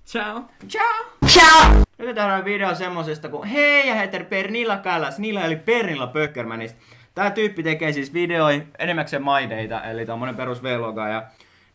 Ciao. Ciao. Ciao. Nyt tehdään video semmosesta kuin hei ja heter Pernilla Kallas, Nilla eli Pernilla Pökkermänistä. Tää tyyppi tekee siis videoi enimmäkseen maideita, eli tommonen perus vloga ja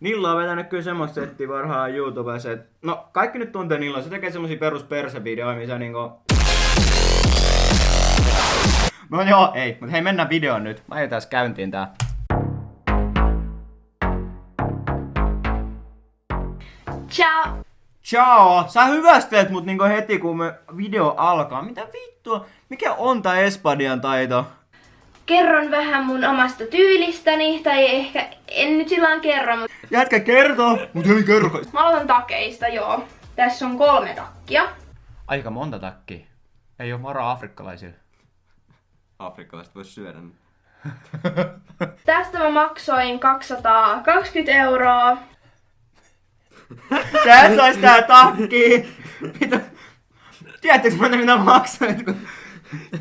Nilla on vetänyt kyllä semmoista settiä varhaan YouTubessa, et no kaikki nyt tuntee Nilla, se tekee semmosia perus persevideoja, missä niinku... No joo, ei, mut hei mennään videoon nyt. Mä ajetaan käyntiin tää. Ciao! Ciao! Sä hyvästelet mut niinku heti kun me video alkaa. Mitä vittua? Mikä on tää Espadian taito? Kerron vähän mun omasta tyylistäni, tai ehkä en nyt silloin kerro, mutta... Jätkä kertoo, mut ei kerro. Mä aloitan takeista, joo. Tässä on 3 takkia. Aika monta takkia. Ei oo varaa afrikkalaisille. Afrikkalaiset vois syödä. Tästä mä maksoin 220 €. Tässä ois tää takki! Tiedättekö mitä maksoit?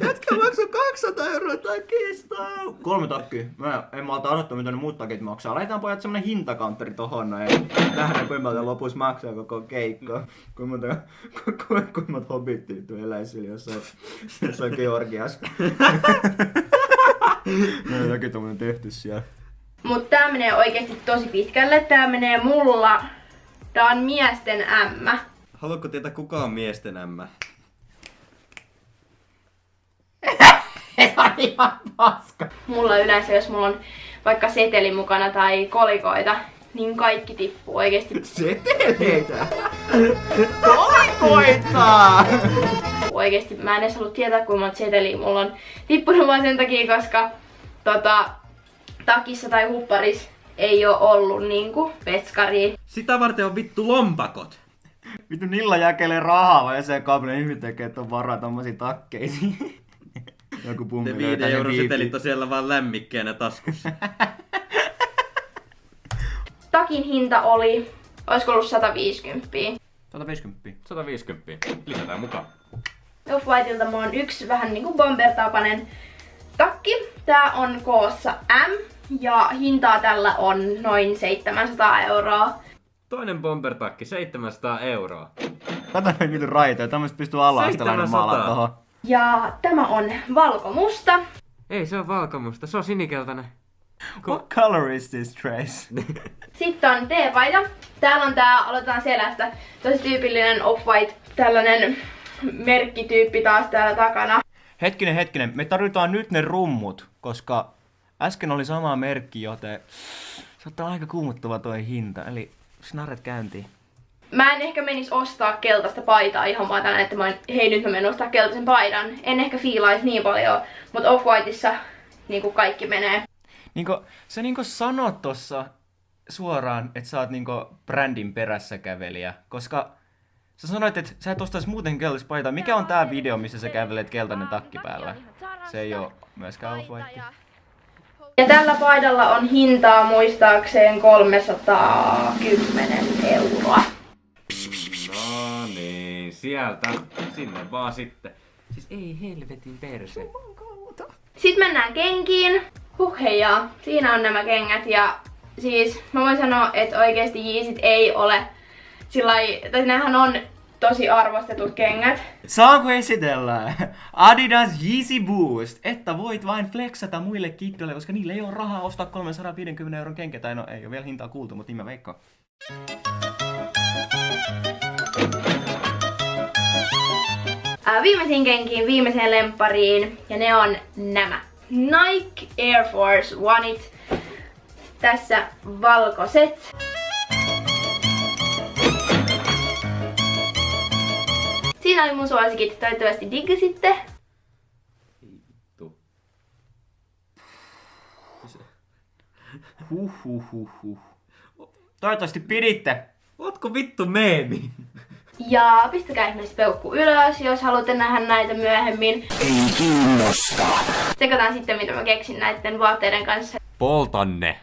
Jätkä maksoi 200 € takista! 3 takkia. Mä en malta odottaa mitä ne muut takit maksaa. Laitetaan pojat semmonen hintakaunteri tohon noin. Nähdään kuinka paljon lopussa maksaa koko keikko. Kuinka monta hobbittia elää sillä jossain Georgiassa. No jotakin tommonen tehty siellä. Mut tää menee oikeesti tosi pitkälle. Tää menee mulla. Tää on miesten ämmä. Haluatko tietää kuka on miesten ämmä? Se on ihan paska. Mulla yleensä, jos mulla on vaikka seteli mukana tai kolikoita, niin kaikki tippuu oikeesti. Seteleitä? Kolikoita! Oikeesti mä en edes halua tietää kuinka monta seteliä mulla on tippunut vaan sen takia, koska takissa tai hupparis ei oo ollut niinku petskaria. Sitä varten on vittu lompakot. Vittu Nilla jakelee rahaa vai se kabelin ihme tekee, että on varaa tommosia takkeisiin. Joku pummi Ne 5 € setelit on siellä vaan lämmikkeenä taskussa. Takin hinta oli, olisiko ollut 150. 150. 150. Lisätään mukaan. Off-Whiteilta mulla on yksi vähän niinku bomber-tapainen takki. Tää on koossa M ja hintaa tällä on noin 700 €. Toinen bombertakki, 700 €. Kato nyt vittu raitoja, tämmöset pystyy ala-astelainen maalaa tohon. Ja tämä on valkomusta. Ei se on valkomusta, se on sinikeltainen. What color is this Trace? Sitten on teepaita. Täällä on tää, aloitetaan selästä, tosi tyypillinen Off-White, tällainen merkkityyppi taas täällä takana. Hetkinen, me tarvitaan nyt ne rummut, koska äsken oli sama merkki, joten saattaa olla aika kuumuttava toi hinta, eli snarret käyntiin. Mä en ehkä menis ostaa keltaista paitaa ihan vaan tänään, että hei nyt mä menen ostaa keltaisen paidan. En ehkä fiilais niin paljon, mutta Off-Whiteissa niinku kaikki menee. Sä sanot tossa suoraan, että sä oot brändin perässä kävelijä, koska sä sanoit, että sä et ostais muuten keltaista paitaa. Mikä on tää video, missä sä kävelet keltainen takki päällä? Se ei oo myöskään Off-White. Ja tällä paidalla on hintaa muistaakseen 310 €. No niin, sieltä sinne vaan sitten. Siis ei helvetin perse. Sitten mennään kenkiin. Heijaa, siinä on nämä kengät ja siis mä voin sanoa, että oikeesti Yeezit ei ole sillai, tai nehän on tosi arvostetut kengät. Saanko esitellä? Adidas Yeezy Boost, että voit vain flexata muille kiddoille, koska niillä ei ole rahaa ostaa 350 € kenkä. Tai no ei ole vielä hintaa kuultu, mutta niin mä veikkaan. Viimeisiin kenkiin, viimeiseen lemppariin, ja ne on nämä. Nike Air Force Oneit. Tässä valkoiset. Siinä oli mun suosikit, toivottavasti diggasitte. Vittu. Toivottavasti piditte. Ootko vittu meemi? Ja pistäkää ihmeessä peukku ylös, jos haluatte nähdä näitä myöhemmin. Ei kiinnosta. Tsekataan sitten, mitä mä keksin näiden vaatteiden kanssa. Poltanne.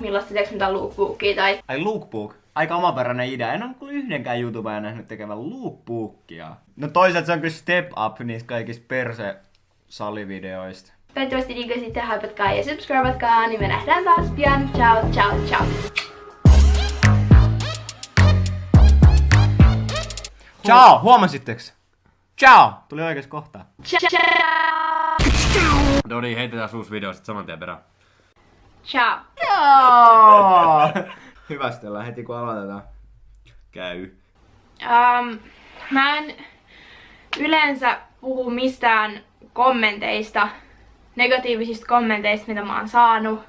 Millaista teekö mitään lookbookia tai... Ai lookbook. Aika omaperäinen idea. En ole kuullut yhdenkään YouTubeajan nähnyt tekevän lookbookia. No toisaalta se on kyllä step up niistä kaikista perse-salivideoista. Toivottavasti diggasitte, hypatkaa ja subscribeatkaa, niin me nähdään taas pian. Ciao, ciao, ciao. Ciao, huomasitteks? Ciao! Tuli oikees kohtaa. No niin, heitetään uusi video sit saman tien perään. Ciao. Ciao! Hyvästellään heti kun aloitetaan. Käy. Mä en yleensä puhu mistään kommenteista, negatiivisista kommenteista, mitä mä oon saanut.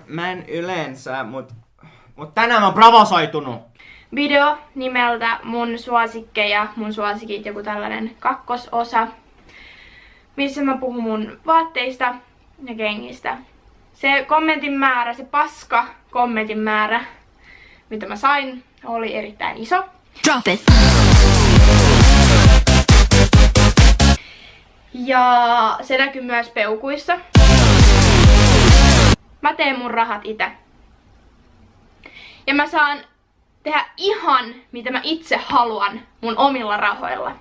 Mä en yleensä, mut tänään mä oon provosoitunut. Video nimeltä mun suosikkeja, mun suosikit, joku tällainen kakkososa, missä mä puhun mun vaatteista ja kengistä. Se kommentin määrä, se paska kommentin määrä, mitä mä sain, oli erittäin iso. Drop it. Ja se näkyy myös peukuissa. Mä teen mun rahat itse. Ja mä saan tehdä ihan mitä mä itse haluan mun omilla rahoilla.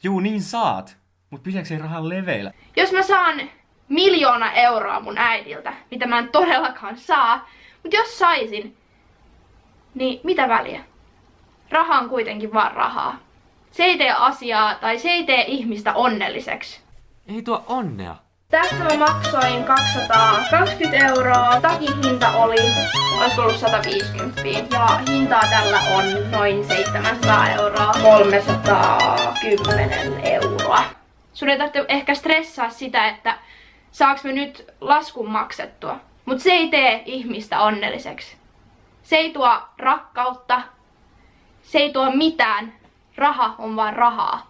Juu, niin saat. Mut pitääkö ei rahan leveillä? Jos mä saan 1 000 000 euroa mun äidiltä, mitä mä en todellakaan saa, mut jos saisin, niin mitä väliä? Raha on kuitenkin vaan rahaa. Se ei tee asiaa tai se ei tee ihmistä onnelliseksi. Ei tuo onnea. Tästä mä maksoin 220 euroa. Takin hinta oli, olisiko ollut 150. Ja hintaa tällä on noin 700 euroa. 310 euroa. Sun ei tarvitse ehkä stressaa sitä, että saaks me nyt laskun maksettua. Mut se ei tee ihmistä onnelliseksi. Se ei tuo rakkautta. Se ei tuo mitään. Raha on vaan rahaa.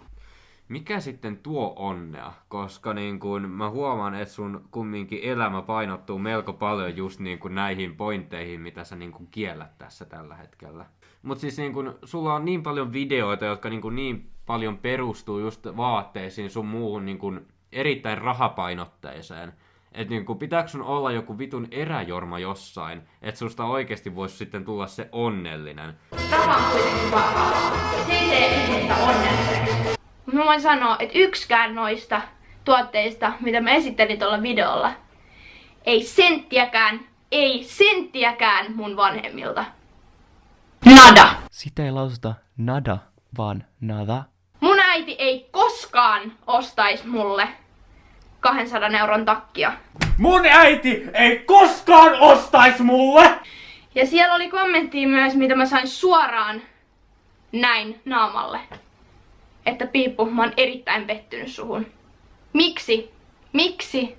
Mikä sitten tuo onnea? Koska niin kun mä huomaan, että sun kumminkin elämä painottuu melko paljon just niin kun näihin pointteihin, mitä sä niin kun kiellät tässä tällä hetkellä. Mut siis niin kun, sulla on niin paljon videoita, jotka niin paljon perustuu just vaatteisiin sun muuhun niin kun erittäin rahapainotteiseen. Että niin kun, pitääkö sun olla joku vitun eräjorma jossain, että susta oikeesti voisi sitten tulla se onnellinen? Raha on kuitenkin vaan rahaa. Se ei tee ihmistä onnelliseksi. Mä voin sanoa, että yksikään noista tuotteista, mitä mä esittelin tuolla videolla, ei senttiäkään mun vanhemmilta. Nada! Sitä ei lausuta nada, vaan nada. Mun äiti ei koskaan ostais mulle 200 euron takkia. Mun äiti ei koskaan ostais mulle! Ja siellä oli kommenttia myös, mitä mä sain suoraan näin naamalle. Että Piippu, mä oon erittäin pettynyt suhun. Miksi? Miksi?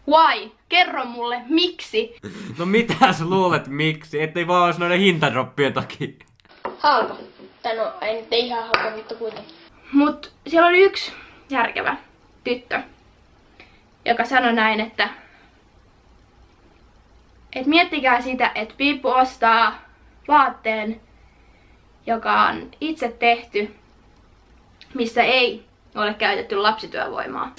Why? Kerro mulle, miksi? No mitä sä luulet miksi? Ettei vaan ois noiden hintadroppien takia. Halpa. Tai no, ei nyt ihan halpa, mutta kuitenkin. Mut siellä oli yksi järkevä tyttö, joka sanoi näin, että miettikää sitä, että Piippu ostaa vaatteen, joka on itse tehty, missä ei ole käytetty lapsityövoimaa.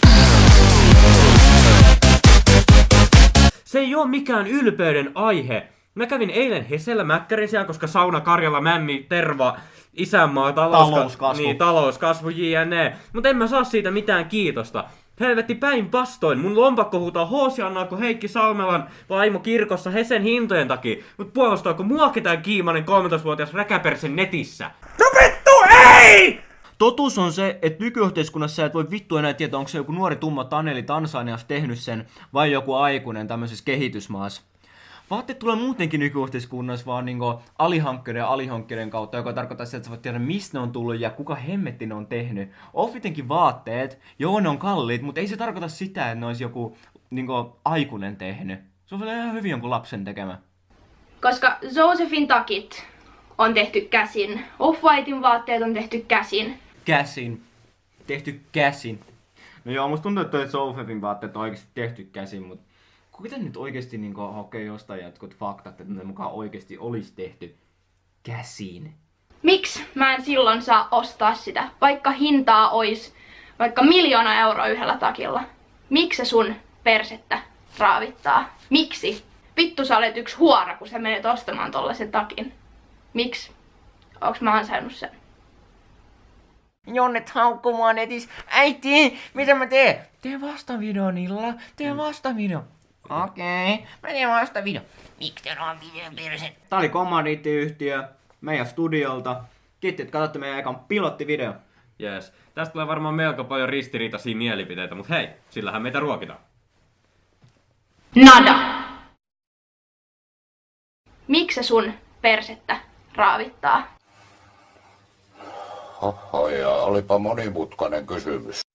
Se ei oo mikään ylpeyden aihe. Mä kävin eilen Hesellä Mäkkärin siellä, koska sauna, Karjala, Mämmi, Terva, isänmaa, Talouskasvu. Niin, talouskasvu, jne. Mut en mä saa siitä mitään kiitosta. Helvetti päinvastoin. Mun lompakko huutaa hoosiannaa, kun Heikki Salmelan vaimo kirkossa Hesen hintojen takia. Mut puolustaako mua ketään kiimainen 13-vuotias räkäpersen netissä? No vittu ei! Totuus on se, että nykyyhteiskunnassa sä et voi vittu enää tietää, onko se joku nuori tumma Taneli Tansaniassa tehnyt sen, vai joku aikuinen tämmöisessä kehitysmaassa. Vaatteet tulee muutenkin nykyyhteiskunnassa vaan niinku alihankkeiden kautta, joka tarkoittaa sitä, että sä voit tiedä, mistä ne on tullut ja kuka hemmetti ne on tehnyt. Offitenkin vaatteet, joo ne on kalliit, mutta ei se tarkoita sitä, että ne olisi joku niinku aikuinen tehnyt. Se on ihan hyvin jonkun lapsen tekemä. Koska Josephin takit on tehty käsin, Off-Whitein vaatteet on tehty käsin. Käsin. Tehty käsin. No joo, musta tuntuu, että Sofefin vaatteet on oikeesti tehty käsin, mutta kuka nyt oikeesti niinku hokee jostain jotkut faktat, että ne mukaan oikeesti olisi tehty käsin? Miksi mä en silloin saa ostaa sitä, vaikka hintaa ois vaikka 1 000 000 euroa yhdellä takilla? Miksi se sun persettä raavittaa? Miksi? Vittu sä olet yksi huora, kun sä menet ostamaan tollasen takin. Miksi? Onks mä ansainnut sen? Jonnet haukkuu mua netis. Äiti, mitä mä teen? Tee vastavideo, Nilla. Tee vastavideo. Okei, mä teen vastavideo. Miksi te on videon persen? Tää oli kommandiittiyhtiö meidän studiolta. Kiitti, että katsotte meidän ekan pilottivideo. Jees. Tästä tulee varmaan melko paljon ristiriitaisia mielipiteitä, mutta hei, sillähän meitä ruokitaan. Nada. Miksi se sun persettä raavittaa? Oho, ja olipa monimutkainen kysymys.